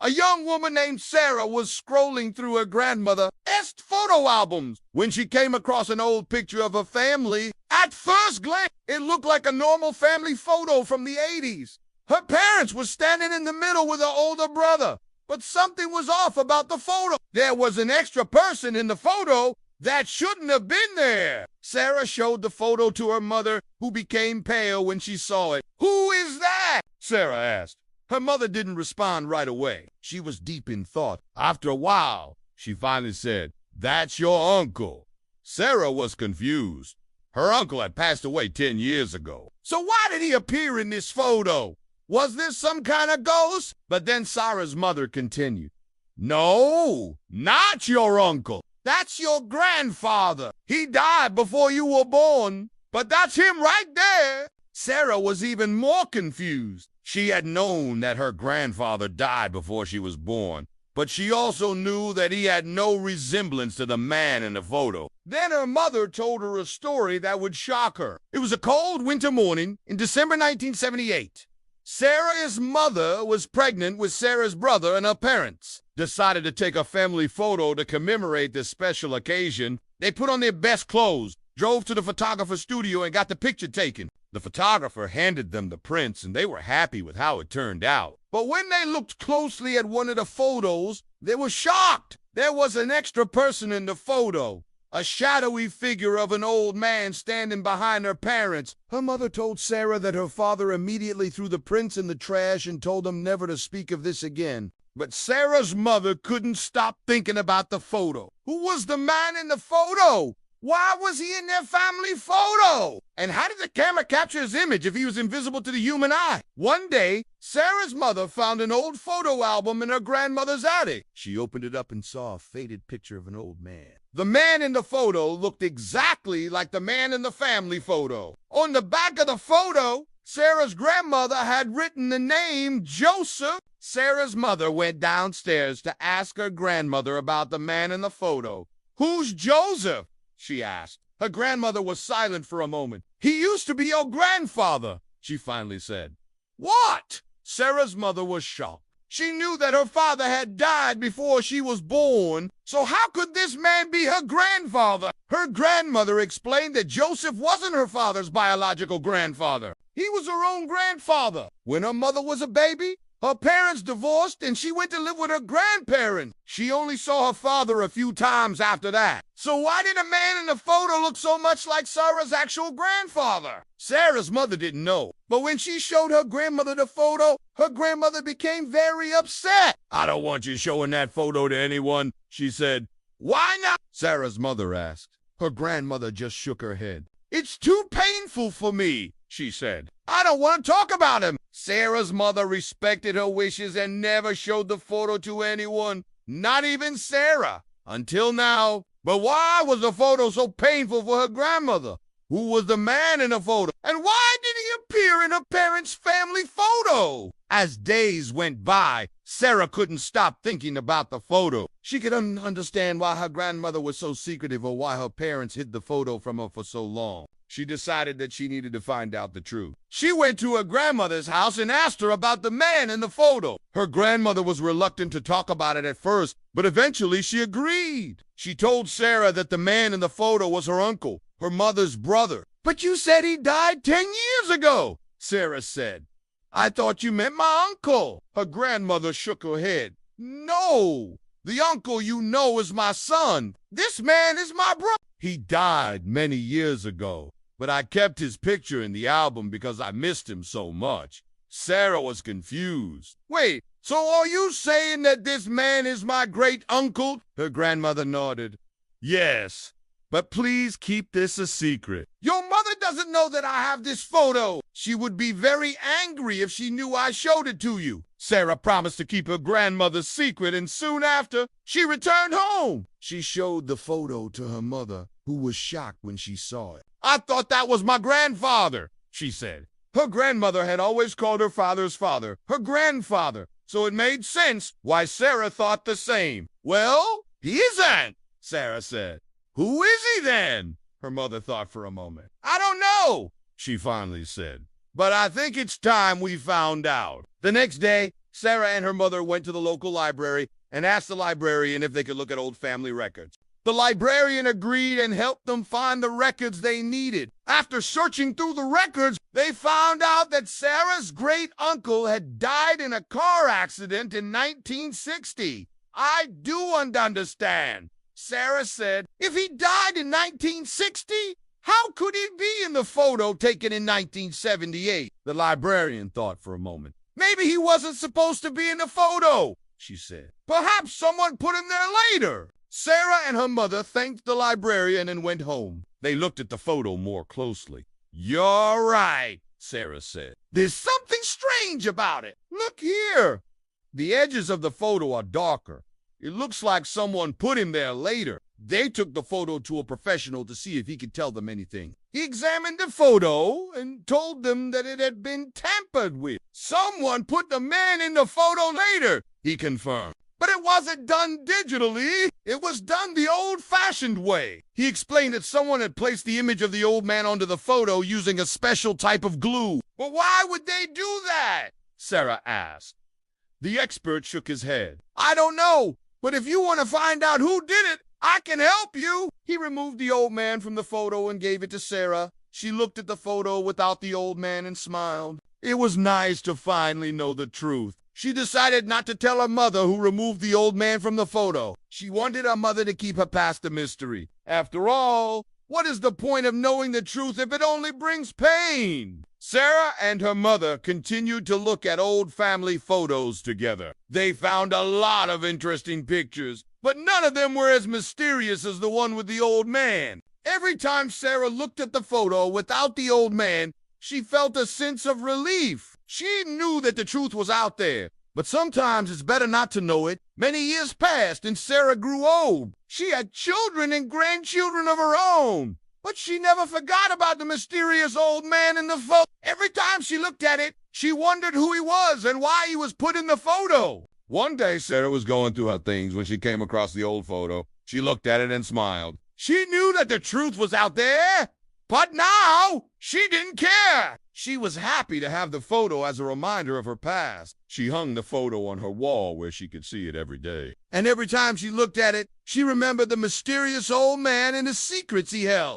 A young woman named Sarah was scrolling through her grandmother's photo albums when she came across an old picture of her family. At first glance, it looked like a normal family photo from the 80s. Her parents were standing in the middle with her older brother, but something was off about the photo. There was an extra person in the photo that shouldn't have been there. Sarah showed the photo to her mother, who became pale when she saw it. "Who is that?" Sarah asked. Her mother didn't respond right away. She was deep in thought. After a while, she finally said, "That's your uncle." Sarah was confused. Her uncle had passed away 10 years ago. So why did he appear in this photo? Was this some kind of ghost? But then Sarah's mother continued, "No, not your uncle. That's your grandfather. He died before you were born, but that's him right there." Sarah was even more confused. She had known that her grandfather died before she was born, but she also knew that he had no resemblance to the man in the photo. Then her mother told her a story that would shock her. It was a cold winter morning in December 1978. Sarah's mother was pregnant with Sarah's brother, and her parents decided to take a family photo to commemorate this special occasion. They put on their best clothes, drove to the photographer's studio, and got the picture taken. The photographer handed them the prints, and they were happy with how it turned out. But when they looked closely at one of the photos, they were shocked. There was an extra person in the photo, a shadowy figure of an old man standing behind her parents. Her mother told Sarah that her father immediately threw the prints in the trash and told them never to speak of this again. But Sarah's mother couldn't stop thinking about the photo. Who was the man in the photo? Why was he in their family photo? And how did the camera capture his image if he was invisible to the human eye? One day, Sarah's mother found an old photo album in her grandmother's attic. She opened it up and saw a faded picture of an old man. The man in the photo looked exactly like the man in the family photo. On the back of the photo, Sarah's grandmother had written the name Joseph. Sarah's mother went downstairs to ask her grandmother about the man in the photo. "Who's Joseph?" she asked. Her grandmother was silent for a moment. "He used to be your grandfather," she finally said. "What?" Sarah's mother was shocked. She knew that her father had died before she was born, so how could this man be her grandfather? Her grandmother explained that Joseph wasn't her father's biological grandfather. He was her own grandfather. When her mother was a baby, her parents divorced and she went to live with her grandparents. She only saw her father a few times after that. So why did a man in the photo look so much like Sarah's actual grandfather? Sarah's mother didn't know. But when she showed her grandmother the photo, her grandmother became very upset. "I don't want you showing that photo to anyone," she said. "Why not?" Sarah's mother asked. Her grandmother just shook her head. "It's too painful for me," she said. "I don't want to talk about him." Sarah's mother respected her wishes and never showed the photo to anyone, not even Sarah, until now. But why was the photo so painful for her grandmother? Who was the man in the photo? And why did he appear in her parents' family photo? As days went by, Sarah couldn't stop thinking about the photo. She could understand why her grandmother was so secretive or why her parents hid the photo from her for so long. She decided that she needed to find out the truth. She went to her grandmother's house and asked her about the man in the photo. Her grandmother was reluctant to talk about it at first, but eventually she agreed. She told Sarah that the man in the photo was her uncle, her mother's brother. "But you said he died 10 years ago," Sarah said. "I thought you meant my uncle." Her grandmother shook her head. "No, the uncle you know is my son. This man is my brother. He died many years ago, but I kept his picture in the album because I missed him so much." Sarah was confused. "Wait, so are you saying that this man is my great uncle?" Her grandmother nodded. "Yes, but please keep this a secret." "Your mother doesn't know that I have this photo. She would be very angry if she knew I showed it to you." Sarah promised to keep her grandmother's secret, and soon after, she returned home. She showed the photo to her mother, who was shocked when she saw it. "I thought that was my grandfather," she said. Her grandmother had always called her father's father her grandfather, so it made sense why Sarah thought the same. "Well, he isn't," Sarah said. "Who is he then?" Her mother thought for a moment. "I don't know," she finally said. "But I think it's time we found out." The next day, Sarah and her mother went to the local library and asked the librarian if they could look at old family records. The librarian agreed and helped them find the records they needed. After searching through the records, they found out that Sarah's great-uncle had died in a car accident in 1960. I do understand, Sarah said. If he died in 1960, how could he be in the photo taken in 1978? The librarian thought for a moment. Maybe he wasn't supposed to be in the photo, she said. Perhaps someone put him there later. Sarah and her mother thanked the librarian and went home. They looked at the photo more closely. You're right, Sarah said. There's something strange about it. Look here. The edges of the photo are darker. It looks like someone put him there later. They took the photo to a professional to see if he could tell them anything. He examined the photo and told them that it had been tampered with. Someone put the man in the photo later, he confirmed. But it wasn't done digitally. It was done the old-fashioned way. He explained that someone had placed the image of the old man onto the photo using a special type of glue. But why would they do that? Sarah asked. The expert shook his head. I don't know, but if you want to find out who did it, I can help you. He removed the old man from the photo and gave it to Sarah. She looked at the photo without the old man and smiled. It was nice to finally know the truth. She decided not to tell her mother who removed the old man from the photo. She wanted her mother to keep her past a mystery. After all, what is the point of knowing the truth if it only brings pain? Sarah and her mother continued to look at old family photos together. They found a lot of interesting pictures, but none of them were as mysterious as the one with the old man. Every time Sarah looked at the photo without the old man, she felt a sense of relief. She knew that the truth was out there, but sometimes it's better not to know it. Many years passed and Sarah grew old. She had children and grandchildren of her own, but she never forgot about the mysterious old man in the photo. Every time she looked at it, she wondered who he was and why he was put in the photo. One day, Sarah was going through her things when she came across the old photo. She looked at it and smiled. She knew that the truth was out there, but now she didn't care. She was happy to have the photo as a reminder of her past. She hung the photo on her wall where she could see it every day. And every time she looked at it, she remembered the mysterious old man and the secrets he held.